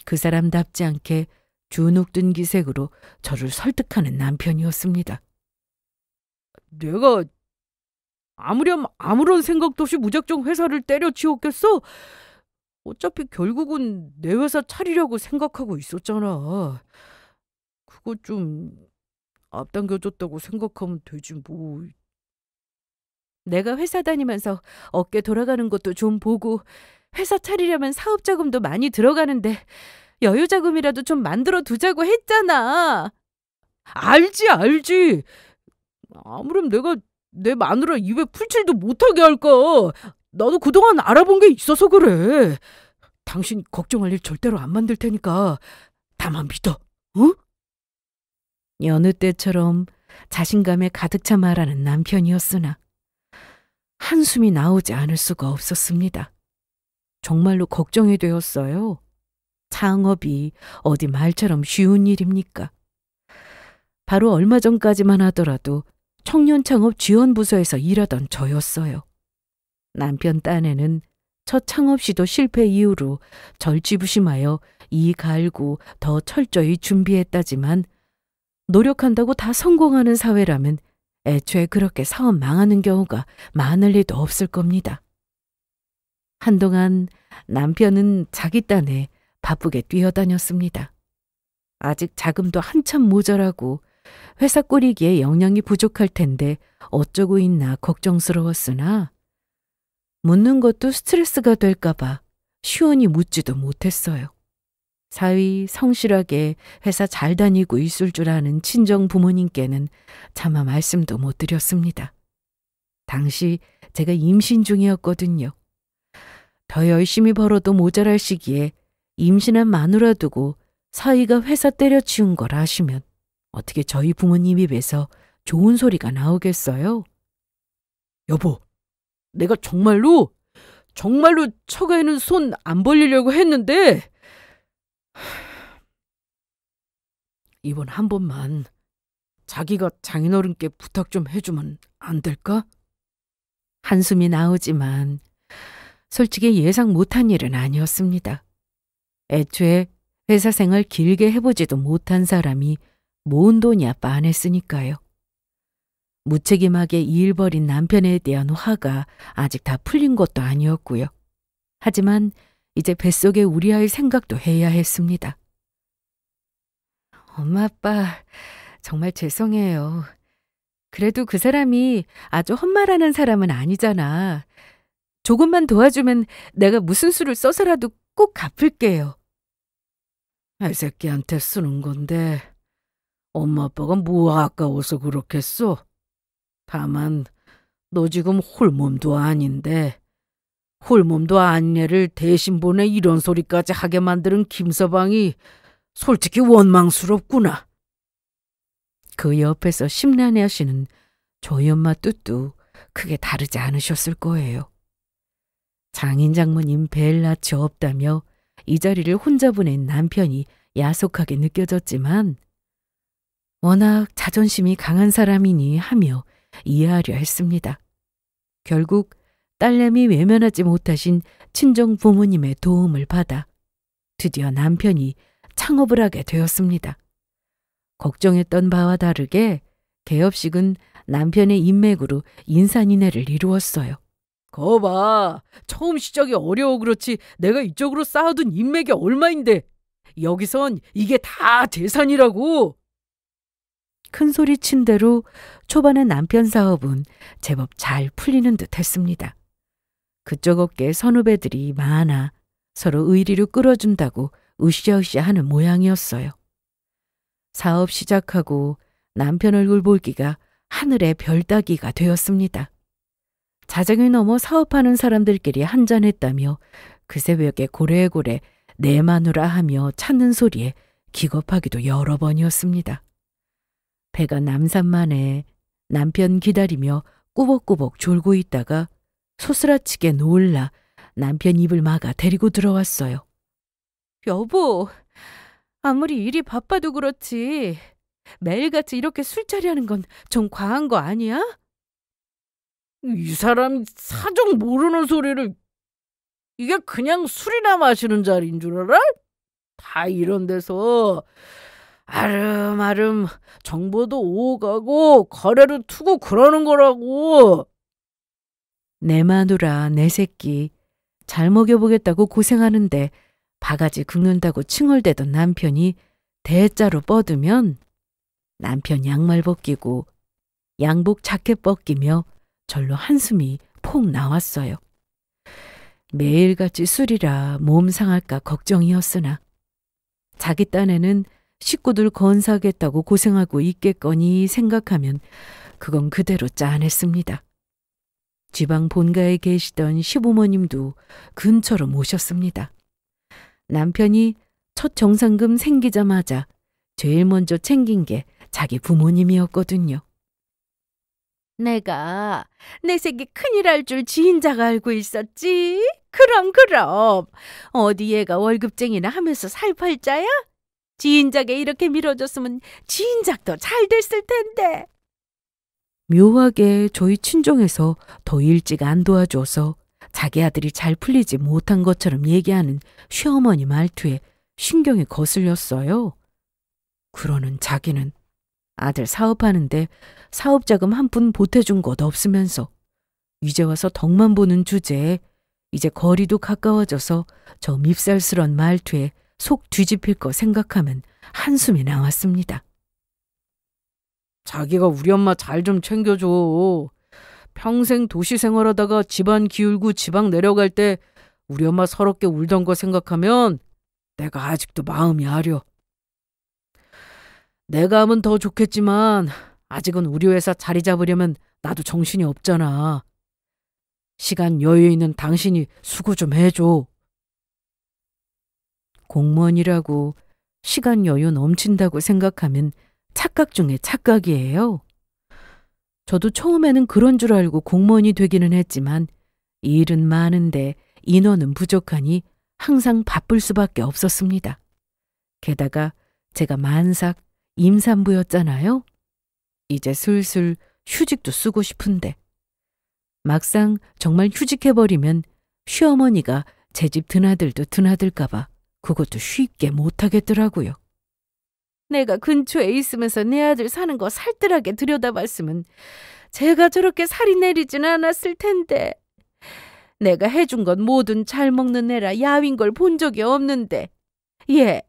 Speaker 1: 그 사람답지 않게 주눅든 기색으로 저를 설득하는 남편이었습니다. 내가 아무렴 아무런 생각도 없이 무작정 회사를 때려치웠겠어? 어차피 결국은 내 회사 차리려고 생각하고 있었잖아. 그거 좀 앞당겨줬다고 생각하면 되지 뭐. 내가 회사 다니면서 어깨 돌아가는 것도 좀 보고 회사 차리려면 사업 자금도 많이 들어가는데 여유 자금이라도 좀 만들어 두자고 했잖아. 알지, 알지. 아무렴 내가 내 마누라 입에 풀칠도 못하게 할까. 나도 그동안 알아본 게 있어서 그래. 당신 걱정할 일 절대로 안 만들 테니까 다만 믿어. 응? 여느 때처럼 자신감에 가득 차 말하는 남편이었으나 한숨이 나오지 않을 수가 없었습니다. 정말로 걱정이 되었어요. 창업이 어디 말처럼 쉬운 일입니까? 바로 얼마 전까지만 하더라도 청년창업지원부서에서 일하던 저였어요. 남편 딴에는 첫 창업 시도 실패 이후로 절치부심하여 이 갈고 더 철저히 준비했다지만 노력한다고 다 성공하는 사회라면 애초에 그렇게 사업 망하는 경우가 많을 리도 없을 겁니다. 한동안 남편은 자기 딴에 바쁘게 뛰어다녔습니다. 아직 자금도 한참 모자라고 회사 꾸리기에 역량이 부족할 텐데 어쩌고 있나 걱정스러웠으나 묻는 것도 스트레스가 될까봐 시원히 묻지도 못했어요. 사위 성실하게 회사 잘 다니고 있을 줄 아는 친정 부모님께는 차마 말씀도 못 드렸습니다. 당시 제가 임신 중이었거든요. 더 열심히 벌어도 모자랄 시기에 임신한 마누라 두고 사위가 회사 때려치운 걸 아시면 어떻게 저희 부모님 입에서 좋은 소리가 나오겠어요? 여보, 내가 정말로 처가에는 손 안 벌리려고 했는데 이번 한 번만 자기가 장인어른께 부탁 좀 해주면 안 될까? 한숨이 나오지만 솔직히 예상 못한 일은 아니었습니다. 애초에 회사 생활 길게 해보지도 못한 사람이 모은 돈이야 빤했으니까요. 무책임하게 일 벌인 남편에 대한 화가 아직 다 풀린 것도 아니었고요. 하지만 이제 뱃속에 우리 아이 생각도 해야 했습니다. 엄마 아빠 정말 죄송해요. 그래도 그 사람이 아주 헛말하는 사람은 아니잖아. 조금만 도와주면 내가 무슨 수를 써서라도 꼭 갚을게요. 이 새끼한테 쓰는 건데 엄마 아빠가 뭐 아까워서 그렇겠어? 다만 너 지금 홀몸도 아닌데 홀몸도 아닌 애를 대신 보내 이런 소리까지 하게 만드는 김서방이 솔직히 원망스럽구나. 그 옆에서 심란해하시는 저희 엄마 뜻도 크게 다르지 않으셨을 거예요. 장인 장모님 뵐 낯이 없다며 이 자리를 혼자 보낸 남편이 야속하게 느껴졌지만 워낙 자존심이 강한 사람이니 하며 이해하려 했습니다. 결국 딸내미 외면하지 못하신 친정 부모님의 도움을 받아 드디어 남편이 창업을 하게 되었습니다. 걱정했던 바와 다르게 개업식은 남편의 인맥으로 인산인해를 이루었어요. 거봐, 처음 시작이 어려워 그렇지 내가 이쪽으로 쌓아둔 인맥이 얼마인데 여기선 이게 다 재산이라고. 큰 소리 친 대로 초반에 남편 사업은 제법 잘 풀리는 듯 했습니다. 그쪽 업계 선후배들이 많아 서로 의리로 끌어준다고 으쌰으쌰 하는 모양이었어요. 사업 시작하고 남편 얼굴 볼기가 하늘의 별 따기가 되었습니다. 자정을 넘어 사업하는 사람들끼리 한잔했다며 그 새벽에 고래고래 내 마누라 하며 찾는 소리에 기겁하기도 여러 번이었습니다. 배가 남산만에 남편 기다리며 꾸벅꾸벅 졸고 있다가 소스라치게 놀라 남편 입을 막아 데리고 들어왔어요. 여보, 아무리 일이 바빠도 그렇지 매일같이 이렇게 술자리하는 건 좀 과한 거 아니야? 이 사람 사정 모르는 소리를. 이게 그냥 술이나 마시는 자리인 줄 알아? 다 이런 데서 아름아름 정보도 오가고 거래로 투고 그러는 거라고. 내 마누라 내 새끼 잘 먹여보겠다고 고생하는데 바가지 긁는다고 칭얼대던 남편이 대자로 뻗으면 남편 양말 벗기고 양복 자켓 벗기며 절로 한숨이 폭 나왔어요. 매일같이 술이라 몸 상할까 걱정이었으나 자기 딴에는 식구들 건사하겠다고 고생하고 있겠거니 생각하면 그건 그대로 짠했습니다. 지방 본가에 계시던 시부모님도 근처로 모셨습니다. 남편이 첫 정상금 생기자마자 제일 먼저 챙긴 게 자기 부모님이었거든요. 내가 내 새끼 큰일 할 줄 지인자가 알고 있었지? 그럼. 어디 얘가 월급쟁이나 하면서 살팔자야? 지인작에 이렇게 밀어줬으면 지인작도 잘 됐을 텐데. 묘하게 저희 친정에서 더 일찍 안 도와줘서 자기 아들이 잘 풀리지 못한 것처럼 얘기하는 시어머니 말투에 신경이 거슬렸어요. 그러는 자기는 아들 사업하는데 사업자금 한 푼 보태준 것 없으면서 이제 와서 덕만 보는 주제에 이제 거리도 가까워져서 저 밉살스런 말투에 속 뒤집힐 거 생각하면 한숨이 나왔습니다. 자기가 우리 엄마 잘 좀 챙겨줘. 평생 도시 생활하다가 집안 기울고 지방 내려갈 때 우리 엄마 서럽게 울던 거 생각하면 내가 아직도 마음이 아려. 내가 하면 더 좋겠지만 아직은 우리 회사 자리 잡으려면 나도 정신이 없잖아. 시간 여유 있는 당신이 수고 좀 해줘. 공무원이라고 시간 여유 넘친다고 생각하면 착각 중에 착각이에요. 저도 처음에는 그런 줄 알고 공무원이 되기는 했지만 일은 많은데 인원은 부족하니 항상 바쁠 수밖에 없었습니다. 게다가 제가 만삭 임산부였잖아요. 이제 슬슬 휴직도 쓰고 싶은데 막상 정말 휴직해버리면 시어머니가 제 집 드나들도 드나들까봐 그것도 쉽게 못하겠더라고요. 내가 근처에 있으면서 내 아들 사는 거 살뜰하게 들여다봤으면 제가 저렇게 살이 내리진 않았을 텐데. 내가 해준 건 뭐든 잘 먹는 애라 야윈 걸 본 적이 없는데. 얘,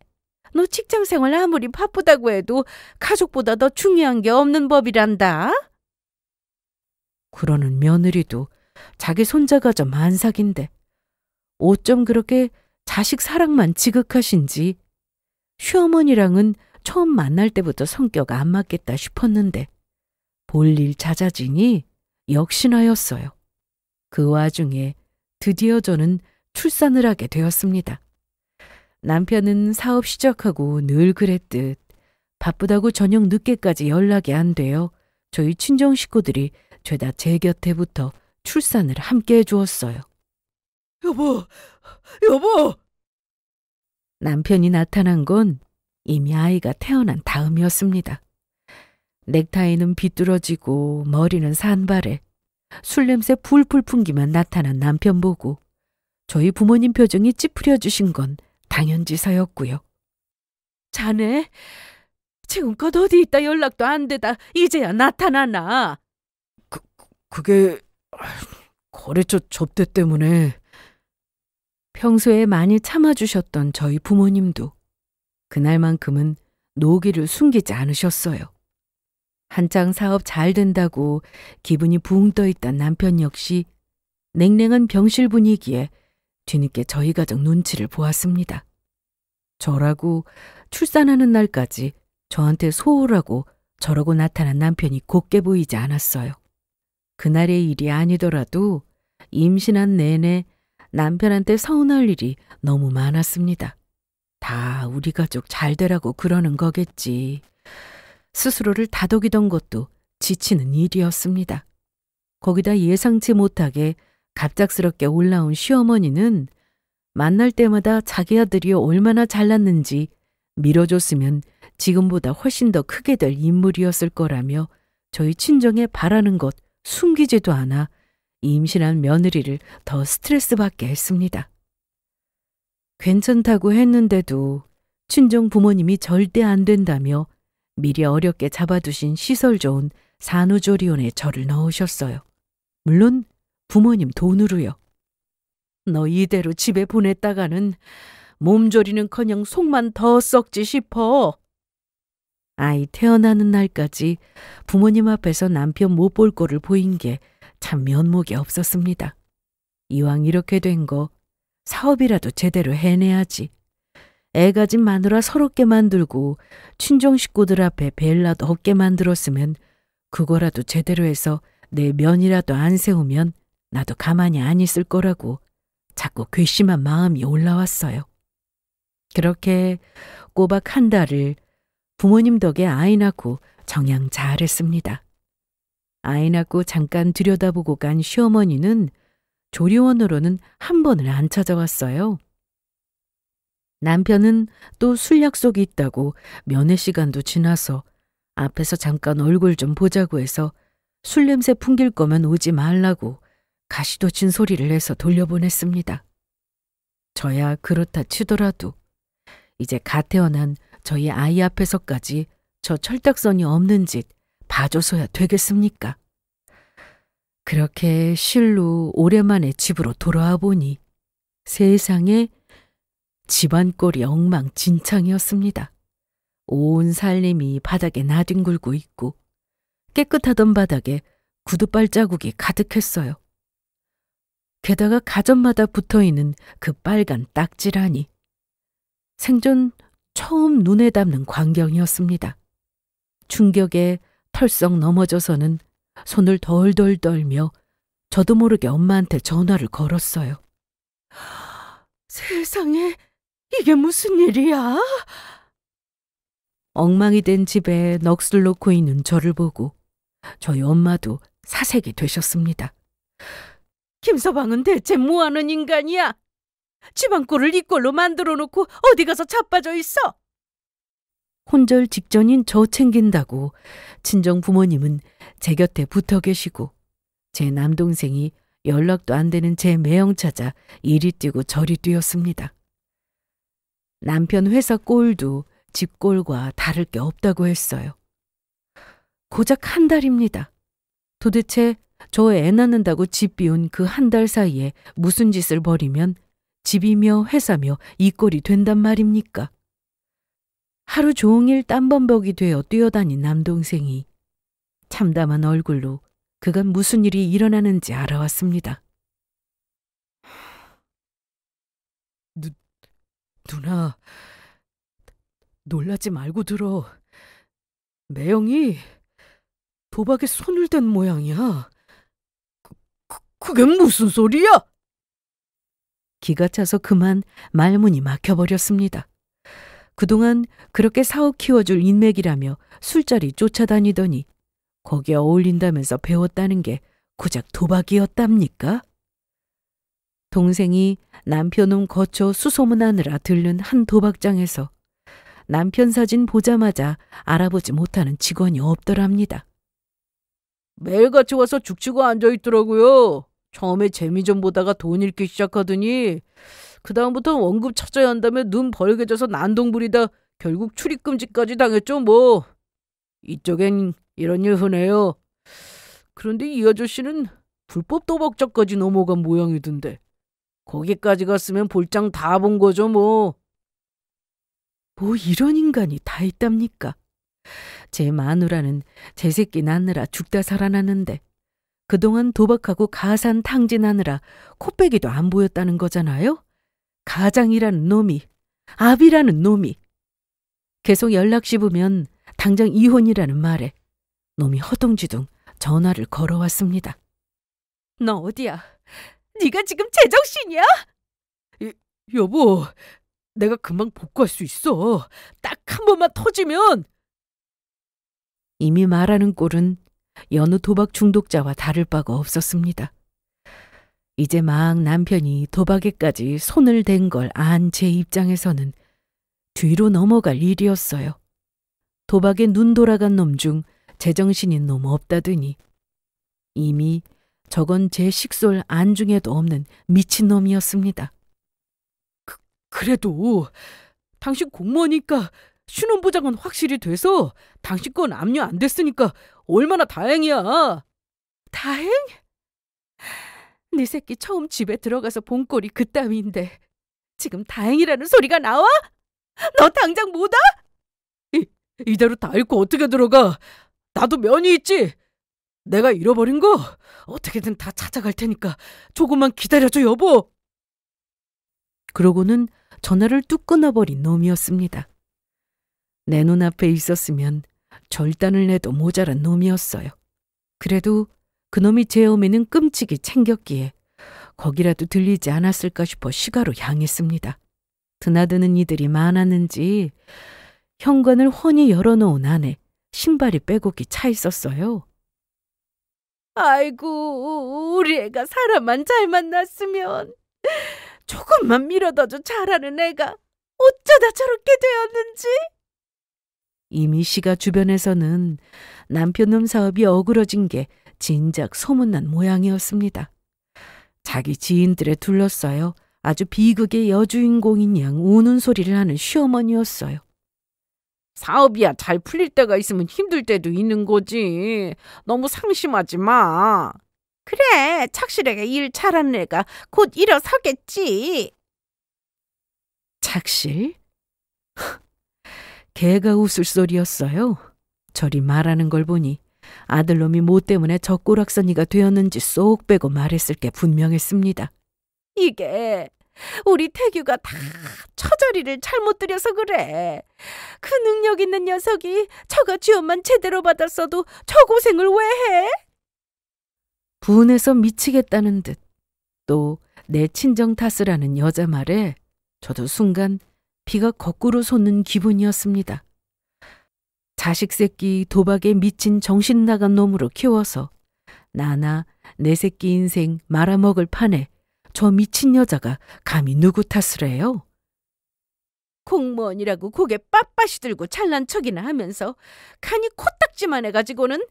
Speaker 1: 너 직장 생활 아무리 바쁘다고 해도 가족보다 더 중요한 게 없는 법이란다. 그러는 며느리도 자기 손자가 저 만삭인데 어쩜 그렇게 자식 사랑만 지극하신지. 시어머니랑은 처음 만날 때부터 성격 안 맞겠다 싶었는데 볼일 잦아지니 역시나였어요. 그 와중에 드디어 저는 출산을 하게 되었습니다. 남편은 사업 시작하고 늘 그랬듯 바쁘다고 저녁 늦게까지 연락이 안 돼요. 저희 친정 식구들이 죄다 제 곁에 붙어 출산을 함께 해주었어요. 여보! 남편이 나타난 건 이미 아이가 태어난 다음이었습니다. 넥타이는 비뚤어지고 머리는 산발해 술 냄새 풀풀 풍기만 나타난 남편 보고 저희 부모님 표정이 찌푸려주신 건 당연지사였고요. 자네 지금껏 어디 있다 연락도 안 되다 이제야 나타나나. 그게 거래처 접대 때문에. 평소에 많이 참아주셨던 저희 부모님도 그날만큼은 노기를 숨기지 않으셨어요. 한창 사업 잘 된다고 기분이 붕 떠있던 남편 역시 냉랭한 병실 분위기에 뒤늦게 저희 가족 눈치를 보았습니다. 저라고 출산하는 날까지 저한테 소홀하고 저러고 나타난 남편이 곱게 보이지 않았어요. 그날의 일이 아니더라도 임신한 내내 남편한테 서운할 일이 너무 많았습니다. 다 우리 가족 잘 되라고 그러는 거겠지. 스스로를 다독이던 것도 지치는 일이었습니다. 거기다 예상치 못하게 갑작스럽게 올라온 시어머니는 만날 때마다 자기 아들이 얼마나 잘났는지 밀어줬으면 지금보다 훨씬 더 크게 될 인물이었을 거라며 저희 친정에 바라는 것 숨기지도 않아 임신한 며느리를 더 스트레스 받게 했습니다. 괜찮다고 했는데도 친정 부모님이 절대 안 된다며 미리 어렵게 잡아두신 시설 좋은 산후조리원에 저를 넣으셨어요. 물론 부모님 돈으로요. 너 이대로 집에 보냈다가는 몸조리는커녕 속만 더 썩지 싶어. 아이 태어나는 날까지 부모님 앞에서 남편 못 볼 꼴을 보인 게 참 면목이 없었습니다. 이왕 이렇게 된 거 사업이라도 제대로 해내야지. 애 가진 마누라 서럽게 만들고 친정 식구들 앞에 벨라도 없게 만들었으면 그거라도 제대로 해서 내 면이라도 안 세우면 나도 가만히 안 있을 거라고 자꾸 괘씸한 마음이 올라왔어요. 그렇게 꼬박 한 달을 부모님 덕에 아이 낳고 정양 잘했습니다. 아이 낳고 잠깐 들여다보고 간 시어머니는 조리원으로는 한 번을 안 찾아왔어요. 남편은 또 술 약속이 있다고 면회 시간도 지나서 앞에서 잠깐 얼굴 좀 보자고 해서 술 냄새 풍길 거면 오지 말라고 가시도 친 소리를 해서 돌려보냈습니다. 저야 그렇다 치더라도 이제 갓 태어난 저희 아이 앞에서까지 저 철딱선이 없는 짓 봐줘서야 되겠습니까? 그렇게 실로 오랜만에 집으로 돌아와 보니 세상에 집안 꼴이 엉망진창이었습니다. 온 살림이 바닥에 나뒹굴고 있고 깨끗하던 바닥에 구두발자국이 가득했어요. 게다가 가전마다 붙어있는 그 빨간 딱지라니 생전 처음 눈에 담는 광경이었습니다. 충격에 털썩 넘어져서는 손을 덜덜 떨며 저도 모르게 엄마한테 전화를 걸었어요. 세상에 이게 무슨 일이야? 엉망이 된 집에 넋을 놓고 있는 저를 보고 저희 엄마도 사색이 되셨습니다. 김서방은 대체 뭐하는 인간이야? 집안 꼴을 이 꼴로 만들어 놓고 어디 가서 자빠져 있어? 혼절 직전인 저 챙긴다고 친정 부모님은 제 곁에 붙어 계시고 제 남동생이 연락도 안 되는 제 매형 찾아 이리 뛰고 저리 뛰었습니다. 남편 회사 꼴도 집 꼴과 다를 게 없다고 했어요. 고작 한 달입니다. 도대체 저 애 낳는다고 집 비운 그 한 달 사이에 무슨 짓을 벌이면 집이며 회사며 이 꼴이 된단 말입니까? 하루 종일 땀범벅이 되어 뛰어다닌 남동생이 참담한 얼굴로 그간 무슨 일이 일어나는지 알아왔습니다. 누나, 놀라지 말고 들어. 매형이 도박에 손을 댄 모양이야. 그게 무슨 소리야? 기가 차서 그만 말문이 막혀버렸습니다. 그동안 그렇게 사업 키워줄 인맥이라며 술자리 쫓아다니더니 거기에 어울린다면서 배웠다는 게 고작 도박이었답니까? 동생이 남편놈 거쳐 수소문하느라 들른 한 도박장에서 남편 사진 보자마자 알아보지 못하는 직원이 없더랍니다. 매일같이 와서 죽치고 앉아있더라고요. 처음에 재미 좀 보다가 돈 잃기 시작하더니 그다음부터 원금 찾아야 한다며 눈 벌게져서 난동 부리다 결국 출입금지까지 당했죠 뭐. 이쪽엔 이런 일 흔해요. 그런데 이 아저씨는 불법 도박자까지 넘어간 모양이던데 거기까지 갔으면 볼장 다 본 거죠 뭐. 뭐 이런 인간이 다 있답니까? 제 마누라는 제 새끼 낳느라 죽다 살아났는데 그동안 도박하고 가산 탕진하느라 코빼기도 안 보였다는 거잖아요? 가장이라는 놈이, 압이라는 놈이. 계속 연락 씹으면 당장 이혼이라는 말에 놈이 허둥지둥 전화를 걸어왔습니다. 너 어디야? 네가 지금 제정신이야? 여보, 내가 금방 복구할 수 있어. 딱 한 번만 터지면. 이미 말하는 꼴은 여느 도박 중독자와 다를 바가 없었습니다. 이제 막 남편이 도박에까지 손을 댄 걸 안 제 입장에서는 뒤로 넘어갈 일이었어요. 도박에 눈 돌아간 놈 중 제정신인 놈 없다더니 이미 저건 제 식솔 안중에도 없는 미친놈이었습니다. 그래도 당신 공무원이니까 신혼보장은 확실히 돼서 당신 건 압류 안 됐으니까 얼마나 다행이야. 다행? 네 새끼 처음 집에 들어가서 본 꼴이 그따위인데 지금 다행이라는 소리가 나와? 너 당장 못 와?
Speaker 2: 이대로 다 잃고 어떻게 들어가? 나도 면이 있지. 내가 잃어버린 거 어떻게든 다 찾아갈 테니까 조금만 기다려줘, 여보.
Speaker 1: 그러고는 전화를 뚝 끊어버린 놈이었습니다. 내 눈앞에 있었으면 절단을 내도 모자란 놈이었어요. 그래도 그놈이 제 어미는 끔찍이 챙겼기에 거기라도 들리지 않았을까 싶어 시가로 향했습니다. 드나드는 이들이 많았는지 현관을 훤히 열어놓은 안에 신발이 빼곡히 차 있었어요. 아이고, 우리 애가 사람만 잘 만났으면. 조금만 밀어둬도 잘하는 애가 어쩌다 저렇게 되었는지. 이미 시가 주변에서는 남편놈 사업이 어그러진 게 진작 소문난 모양이었습니다. 자기 지인들에 둘러싸여 아주 비극의 여주인공인 양 우는 소리를 하는 시어머니였어요.
Speaker 2: 사업이야 잘 풀릴 때가 있으면 힘들 때도 있는 거지. 너무 상심하지 마.
Speaker 3: 그래, 착실하게 일 잘하는 애가 곧 일어서겠지.
Speaker 1: 착실? 개가 웃을 소리였어요. 저리 말하는 걸 보니 아들놈이 뭐 때문에 젖골락서니가 되었는지 쏙 빼고 말했을 게 분명했습니다.
Speaker 3: 이게 우리 태규가 다 처자리를 잘못 들여서 그래. 그 능력 있는 녀석이 처가 지원만 제대로 받았어도 저 고생을 왜 해?
Speaker 1: 분해서 미치겠다는 듯 또 내 친정 탓을 하는 여자 말에 저도 순간 피가 거꾸로 솟는 기분이었습니다. 자식 새끼 도박에 미친 정신 나간 놈으로 키워서 나나 내 새끼 인생 말아먹을 판에 저 미친 여자가 감히 누구 탓을 해요?
Speaker 3: 공무원이라고 고개 빳빳이 들고 잘난 척이나 하면서 간이 코딱지만 해가지고는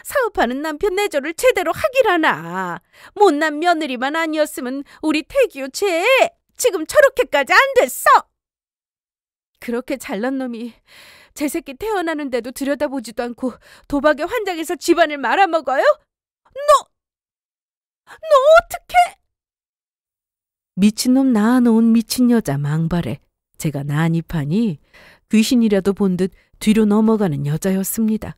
Speaker 3: 사업하는 남편 내조를 제대로 하길 하나. 못난 며느리만 아니었으면 우리 태규 쟤 지금 저렇게까지 안 됐어. 그렇게 잘난 놈이 제 새끼 태어나는데도 들여다보지도 않고 도박에 환장해서 집안을 말아먹어요? 너 어떡해?
Speaker 1: 미친놈 낳아놓은 미친 여자 망발에 제가 난입하니 귀신이라도 본 듯 뒤로 넘어가는 여자였습니다.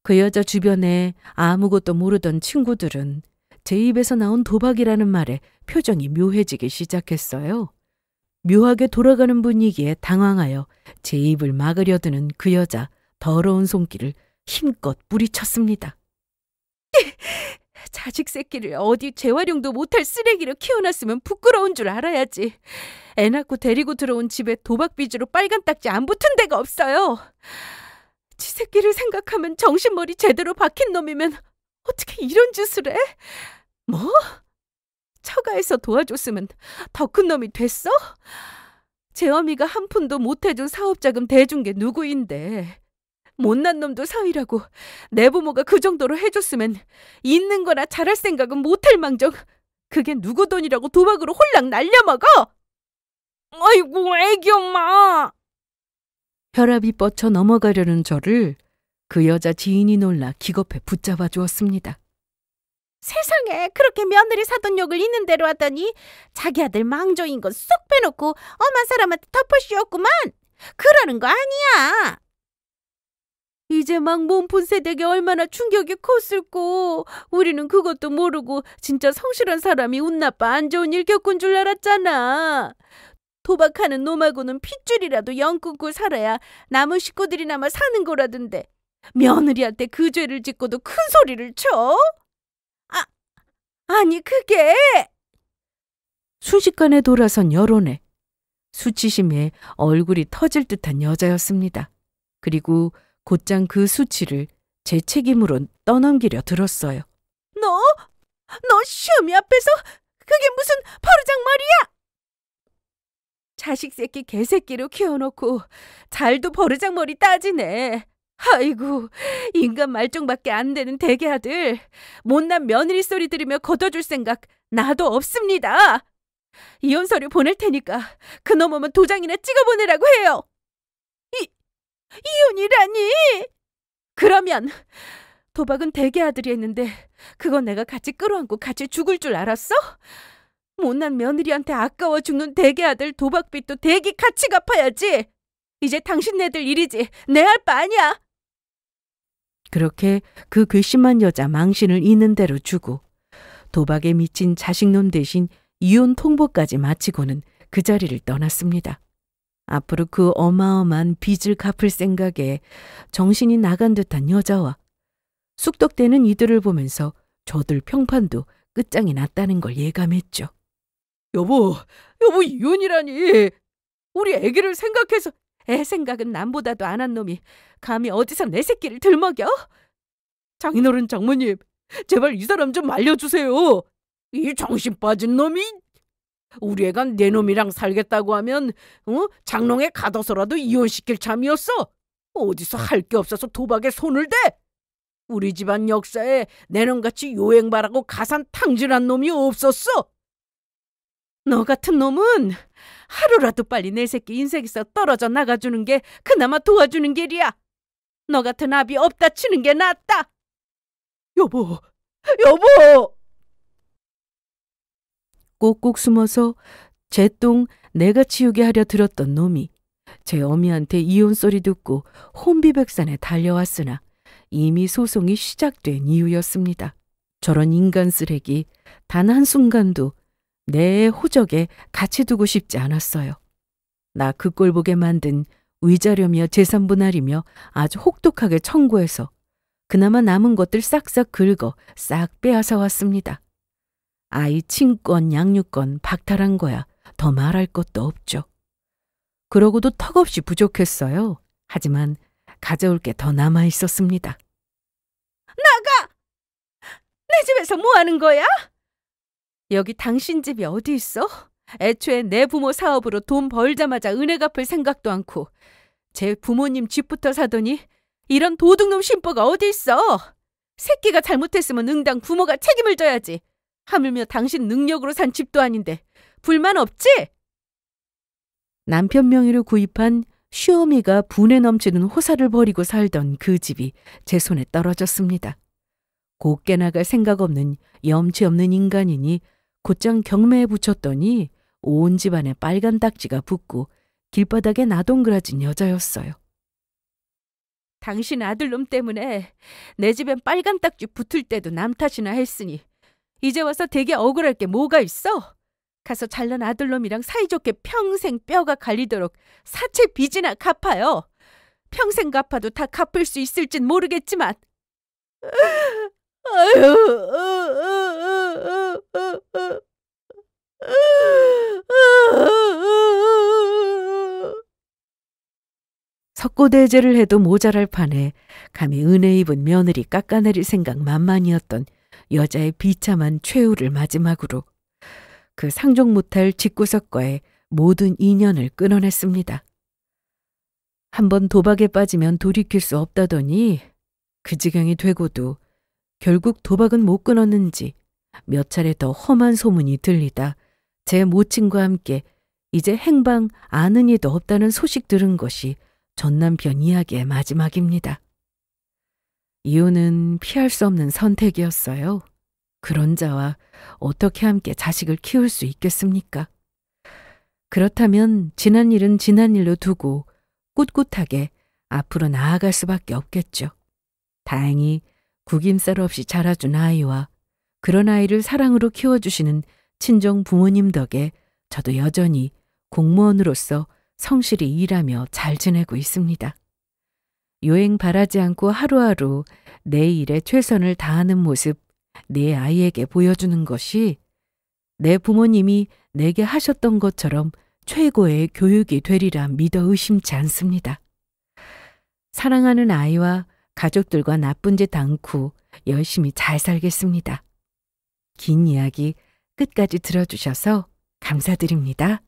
Speaker 1: 그 여자 주변에 아무것도 모르던 친구들은 제 입에서 나온 도박이라는 말에 표정이 묘해지기 시작했어요. 묘하게 돌아가는 분위기에 당황하여 제 입을 막으려 드는 그 여자 더러운 손길을 힘껏 뿌리쳤습니다.
Speaker 3: 자식 새끼를 어디 재활용도 못할 쓰레기로 키워놨으면 부끄러운 줄 알아야지. 애 낳고 데리고 들어온 집에 도박 빚으로 빨간 딱지 안 붙은 데가 없어요. 지 새끼를 생각하면 정신머리 제대로 박힌 놈이면 어떻게 이런 짓을 해? 뭐? 처가에서 도와줬으면 더 큰 놈이 됐어? 제 어미가 한 푼도 못 해준 사업자금 대준 게 누구인데. 못난 놈도 사위라고 내 부모가 그 정도로 해줬으면 있는 거나 잘할 생각은 못할 망정 그게 누구 돈이라고 도박으로 홀랑 날려먹어? 아이고 애기 엄마.
Speaker 1: 혈압이 뻗쳐 넘어가려는 저를 그 여자 지인이 놀라 기겁해 붙잡아 주었습니다.
Speaker 3: 세상에 그렇게 며느리 사돈 욕을 있는 대로 하더니 자기 아들 망조인 거 쏙 빼놓고 엄한 사람한테 덮어씌웠구만. 그러는 거 아니야. 이제 막 몸푼 세대게 얼마나 충격이 컸을꼬. 우리는 그것도 모르고 진짜 성실한 사람이 운 나빠 안 좋은 일 겪은 줄 알았잖아. 도박하는 놈하고는 핏줄이라도 영 끊고 살아야 남은 식구들이나마 사는 거라던데 며느리한테 그 죄를 짓고도 큰 소리를 쳐? 아니 그게
Speaker 1: 순식간에 돌아선 여론에 수치심에 얼굴이 터질 듯한 여자였습니다. 그리고 곧장 그 수치를 제 책임으로 떠넘기려 들었어요.
Speaker 3: 너 시어미 앞에서 그게 무슨 버르장머리야? 자식 새끼 개새끼로 키워놓고 잘도 버르장머리 따지네. 아이고 인간 말종밖에 안 되는 대개 아들. 못난 며느리 소리 들으며 걷어줄 생각 나도 없습니다. 이혼 서류 보낼 테니까 그놈 오면 도장이나 찍어보내라고 해요. 이혼이라니? 그러면 도박은 대개 아들이 했는데 그건 내가 같이 끌어안고 같이 죽을 줄 알았어? 못난 며느리한테 아까워 죽는 대개 아들 도박빚도 대기 같이 갚아야지. 이제 당신네들 일이지 내 할 바 아니야.
Speaker 1: 그렇게 그 괘씸한 여자 망신을 있는 대로 주고 도박에 미친 자식놈 대신 이혼 통보까지 마치고는 그 자리를 떠났습니다. 앞으로 그 어마어마한 빚을 갚을 생각에 정신이 나간 듯한 여자와 쑥덕대는 이들을 보면서 저들 평판도 끝장이 났다는 걸 예감했죠.
Speaker 2: 여보 이혼이라니. 우리 애기를 생각해서.
Speaker 3: 애 생각은 남보다도 안 한 놈이 감히 어디서 내 새끼를 들먹여?
Speaker 2: 장인어른 장모님, 제발 이 사람 좀 알려주세요. 이 정신 빠진 놈이. 우리 애가 내 놈이랑 살겠다고 하면 장롱에 가둬서라도 이혼시킬 참이었어. 어디서 할 게 없어서 도박에 손을 대? 우리 집안 역사에 내 놈같이 요행바라고 가산 탕진한 놈이 없었어.
Speaker 3: 너 같은 놈은 하루라도 빨리 내 새끼 인생에서 떨어져 나가주는 게 그나마 도와주는 길이야. 너 같은 아비 없다 치는 게 낫다.
Speaker 2: 여보.
Speaker 1: 꼭꼭 숨어서 제 똥 내가 치우게 하려 들었던 놈이 제 어미한테 이혼 소리 듣고 혼비백산에 달려왔으나 이미 소송이 시작된 이유였습니다. 저런 인간 쓰레기 단 한순간도 내 호적에 같이 두고 싶지 않았어요. 나 그 꼴 보게 만든 위자료며 재산분할이며 아주 혹독하게 청구해서 그나마 남은 것들 싹싹 긁어 싹 빼앗아 왔습니다. 아이 친권, 양육권 박탈한 거야 더 말할 것도 없죠. 그러고도 턱없이 부족했어요. 하지만 가져올 게 더 남아 있었습니다.
Speaker 3: 나가! 내 집에서 뭐 하는 거야? 여기 당신 집이 어디 있어? 애초에 내 부모 사업으로 돈 벌자마자 은혜 갚을 생각도 않고 제 부모님 집부터 사더니 이런 도둑놈 심보가 어디 있어? 새끼가 잘못했으면 응당 부모가 책임을 져야지. 하물며 당신 능력으로 산 집도 아닌데 불만 없지?
Speaker 1: 남편 명의로 구입한 시어미가 분에 넘치는 호사를 벌이고 살던 그 집이 제 손에 떨어졌습니다. 곱게 나갈 생각 없는 염치 없는 인간이니 곧장 경매에 붙였더니 온 집안에 빨간 딱지가 붙고 길바닥에 나동그라진 여자였어요.
Speaker 3: 당신 아들놈 때문에 내 집엔 빨간 딱지 붙을 때도 남 탓이나 했으니 이제 와서 되게 억울할 게 뭐가 있어? 가서 잘난 아들놈이랑 사이좋게 평생 뼈가 갈리도록 사채 빚이나 갚아요. 평생 갚아도 다 갚을 수 있을진 모르겠지만.
Speaker 1: 석고대죄를 해도 모자랄 판에 감히 은혜 입은 며느리 깎아내릴 생각 만만이었던 여자의 비참한 최후를 마지막으로 그 상종 못할 집구석과의 모든 인연을 끊어냈습니다. 한번 도박에 빠지면 돌이킬 수 없다더니 그 지경이 되고도 결국 도박은 못 끊었는지 몇 차례 더 험한 소문이 들리다 제 모친과 함께 이제 행방 아는 이도 없다는 소식 들은 것이 전 남편 이야기의 마지막입니다. 이혼은 피할 수 없는 선택이었어요. 그런 자와 어떻게 함께 자식을 키울 수 있겠습니까? 그렇다면 지난 일은 지난 일로 두고 꿋꿋하게 앞으로 나아갈 수밖에 없겠죠. 다행히 구김살 없이 자라준 아이와 그런 아이를 사랑으로 키워주시는 친정 부모님 덕에 저도 여전히 공무원으로서 성실히 일하며 잘 지내고 있습니다. 요행 바라지 않고 하루하루 내 일에 최선을 다하는 모습 내 아이에게 보여주는 것이 내 부모님이 내게 하셨던 것처럼 최고의 교육이 되리라 믿어 의심치 않습니다. 사랑하는 아이와 가족들과 나쁜 짓 않고 열심히 잘 살겠습니다. 긴 이야기 끝까지 들어주셔서 감사드립니다.